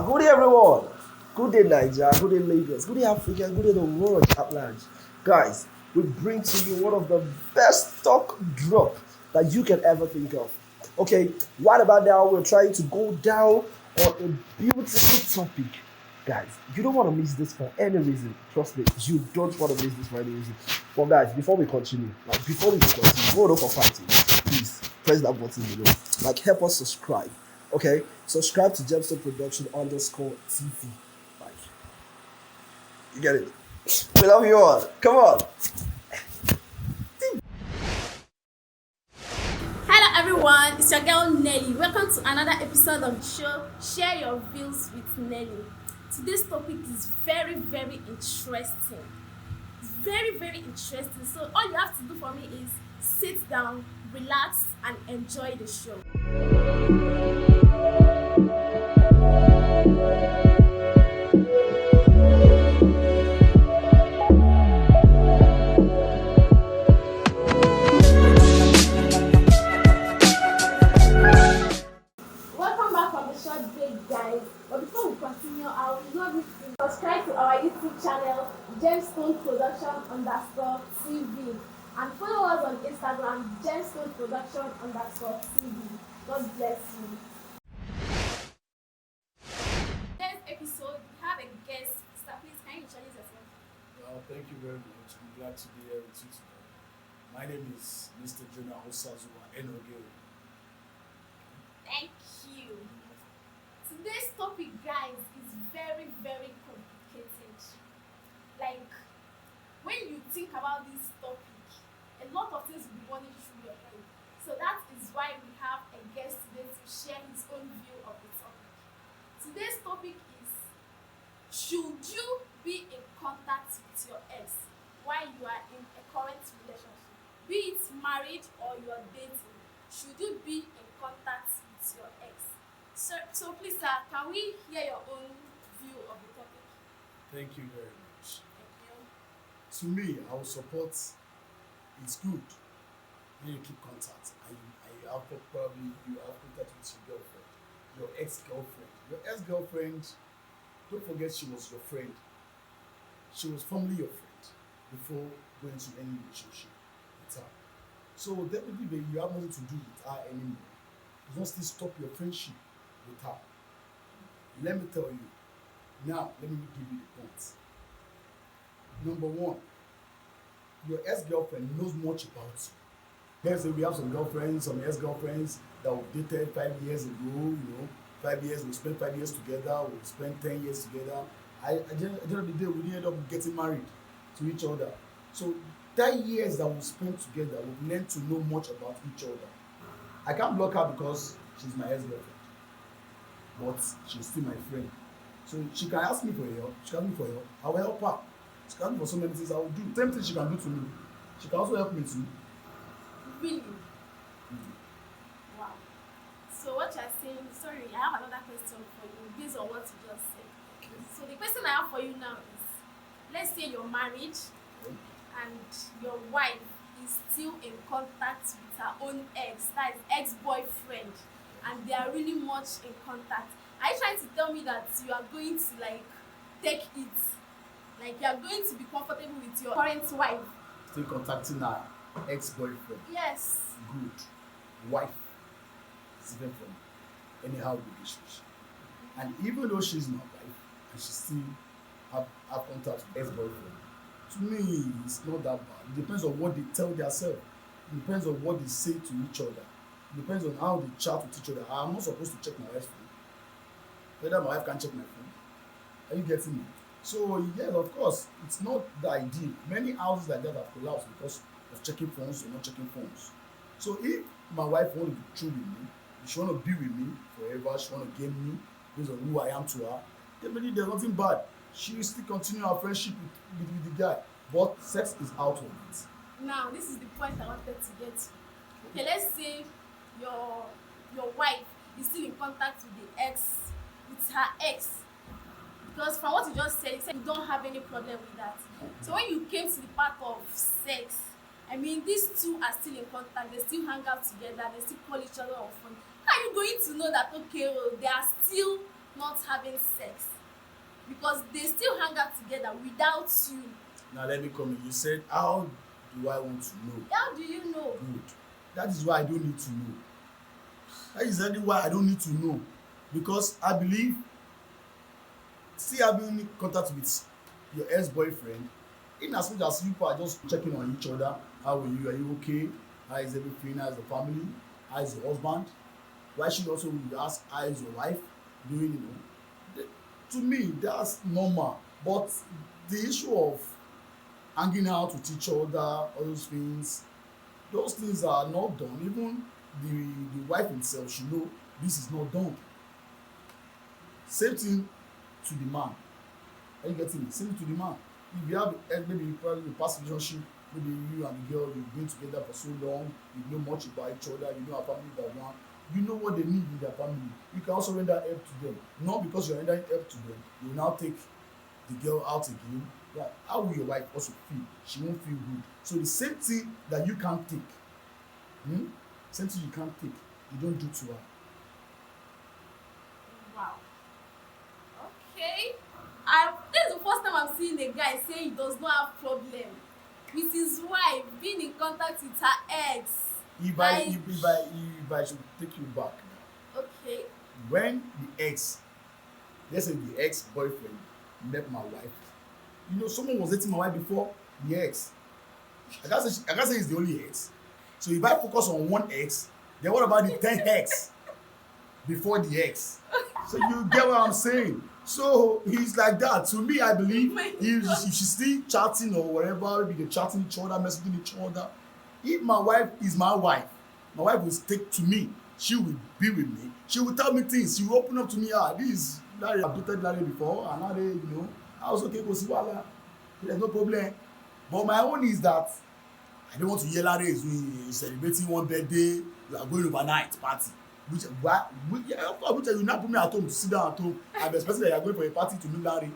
Good day, everyone. Good day, Nigeria. Good day, Lagos. Good day, Africa. Good day, the world at large. Guys, we bring to you one of the best stock drop that you can ever think of. Okay, right about now, we're trying to go down on a beautiful topic. Guys, you don't want to miss this for any reason. Trust me, you don't want to miss this for any reason. But guys, before we continue, hold on for fighting. Please press that button below. Help us subscribe. Okay, subscribe to Gemstone Production _TV. Like, you get it. We love you all. Come on. Hello everyone, it's your girl Nelly. Welcome to another episode of the show Share Your Views with Nelly. Today's topic is very interesting. It's very interesting. So all you have to do for me is sit down, relax and enjoy the show. Welcome back from the short break, guys. But before we continue, I would love you to subscribe to our YouTube channel, Gemstone Production _TV, and follow us on Instagram, Gemstone Production _TV. God bless you. Today's episode, we have a guest. Mr. Please, can you introduce yourself? Well, thank you very much. I'm glad to be here with you today. My name is Mr. Jonah Osazuwa Enoge. Thank you. Today's topic, guys, is very complicated. Like, when you think about this topic, a lot of things will be running through your head. So that is why we have a guest today to share his own view of the topic. Today's topic is, should you be in contact with your ex while you are in a current relationship? Be it married or you are dating, should you be in contact with your ex? So please, sir, can we hear your own view of the topic? Thank you very much. Thank you. To me, I will support it's good when you keep contact and you have probably you have contact with your girlfriend, your ex-girlfriend. Your ex-girlfriend, don't forget she was your friend. She was formerly your friend before going to any relationship with her. So definitely when you have nothing to do with her anymore, you don't still stop your friendship with her. Let me tell you, now let me give you the points. Number one, your ex-girlfriend knows much about you. Let's say we have some girlfriends, some ex-girlfriends that we dated 5 years ago, 5 years, we spent 5 years together, we spent 10 years together. At the end of the day, we didn't end up getting married to each other. So 10 years that we spent together, we've learned to know much about each other. I can't block her because she's my ex-girlfriend, but she's still my friend. So she can ask me for help, I will help her. She can ask me for so many things, I will do. Same thing she can do to me. She can also help me too. Really? Wow. So what you're saying, sorry, I have another question for you based on what you just said. Okay. So the question I have for you now is, let's say you're married Okay. and your wife is still in contact with her own ex, that is ex-boyfriend, and they are really much in contact. Are you trying to tell me that you are going to take it? Like you are going to be comfortable with your current wife? Still contacting her ex-boyfriend. Yes. Good. Wife is different from anyhow relationship. And even though she's my wife and she still have contact with ex-boyfriend, to me it's not that bad. It depends on what they tell themselves. It depends on what they say to each other. It depends on how they chat with each other. I'm not supposed to check my wife's phone. Whether my wife can check my phone. Are you getting me? So yes, of course, it's not the ideal. Many houses like that have collapsed because of checking phones or not checking phones. So if my wife want to be true with me, if she want to be with me forever, she want to gain me based on who I am to her, definitely there's nothing bad. She will still continue her friendship with the guy. But sex is out of it. Now, this is the point I wanted to get to. Okay, let's say your wife is still in contact with her ex. Because from what you just said, you said you don't have any problem with that. So when you came to the part of sex, I mean, these two are still in contact, they still hang out together, they still call each other on phone. How are you going to know that, okay, well, they are still not having sex because they still hang out together without you. Now let me come in. You said, how do I want to know? How do you know? Good. That is why I don't need to know. That is exactly why I don't need to know. Because I believe still having contact with your ex-boyfriend, in as much as you are just checking on each other, how are you? Are you okay? How is everything? How is the family? How is your husband? Why should also you ask how is your wife doing? To me, that's normal. But the issue of hanging out with each other, all those things are not done. Even the wife himself should know this is not done. Same thing to the man. Are you getting me? Same thing to the man. If you have maybe probably a past relationship, maybe you and the girl you've been together for so long, you know much about each other, you know her family background, you know what they need in their family. You can also render help to them. Not because you're rendering help to them, you will now take the girl out again. Yeah, how will your wife also feel? She won't feel good. So the same thing that you can't take, same thing you can't take, you don't do to her. Wow. Okay. This is the first time I'm seeing a guy say he does not have problem with his wife being in contact with her ex. If I should take you back now. Okay. When the ex, let's say the ex-boyfriend met my wife, you know someone was dating my wife before the ex. I can't say it's the only ex. So if I focus on one ex, then what about the 10 ex before the ex? So you get what I'm saying? So he's like that. To me, I believe if she's still chatting or whatever, maybe they're chatting each other, messaging each other. If my wife is my wife will stick to me. She will be with me. She will tell me things. She will open up to me. This is Larry. I've dated Larry before, and Larry, I was okay. Go see Wala. There's no problem. But my own is that I don't want to hear Larry is celebrating one birthday. You are going overnight party. Which you now put me at home to sit down at home. I'm expecting that you are going for a party to meet Larry.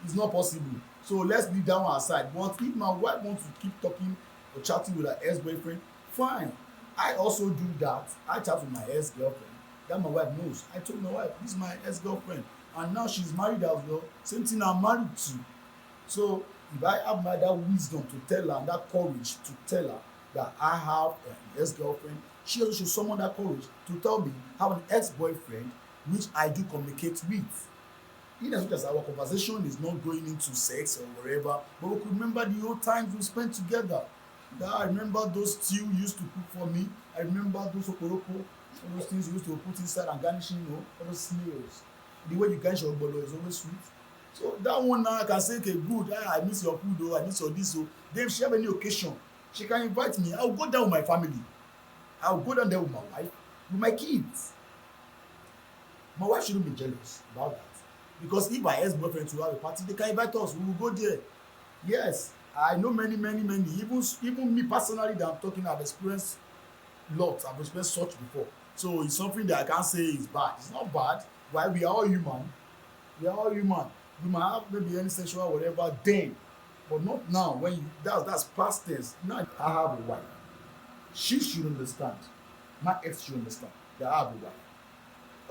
It's not possible. So let's leave that one aside. But if my wife wants to keep talking or chatting with her ex-boyfriend, fine. I also do that. I chat with my ex-girlfriend. That my wife knows. I told my wife, this is my ex-girlfriend. And now she's married as well. Same thing I'm married to. So if I have that wisdom to tell her and that courage to tell her that I have an ex-girlfriend, she also should summon that courage to tell me I have an ex-boyfriend which I do communicate with. In as much as our conversation is not going into sex or whatever, but we could remember the old times we spent together. I remember those stew you used to cook for me. I remember those OKORO, all those things you used to put inside and garnishing, all those snails. The way you garnish your bolo is always sweet. So that one now I can say, okay, good, I miss your food, I miss your this. Then if she have any occasion, she can invite me. I'll go down with my family. I'll go down there with my wife, with my kids. My wife shouldn't be jealous about that. Because if my ex-boyfriend will have a party, they can invite us. We will go there. Yes, I know many. Even me personally that I'm talking, I've experienced lots. I've experienced such before. So it's something that I can't say is bad. It's not bad. Why? We are all human. We are all human. We might have maybe any sexual whatever then, but not now. When that's past tense. Now I have a wife. She should understand. My ex should understand that I have a wife.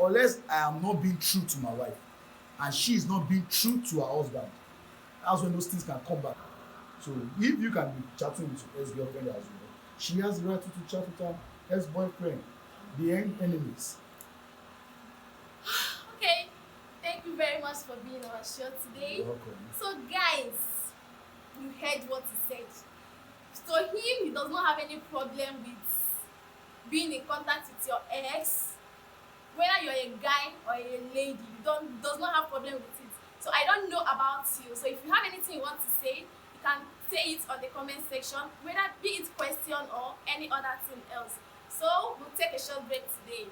Unless I am not being true to my wife, and she is not being true to her husband, that's when those things can come back. So if you can be chatting with your ex-girlfriend as well, she has the right to chat with her ex-boyfriend, the enemies. Okay, thank you very much for being on our show today. You're welcome. So guys, you heard what he said. So he does not have any problem with being in contact with your ex, whether you're a guy or a lady, does not have problem with it. So I don't know about you. So if you have anything you want to say, you can say it on the comment section, whether be it question or any other thing else. So we'll take a short break today.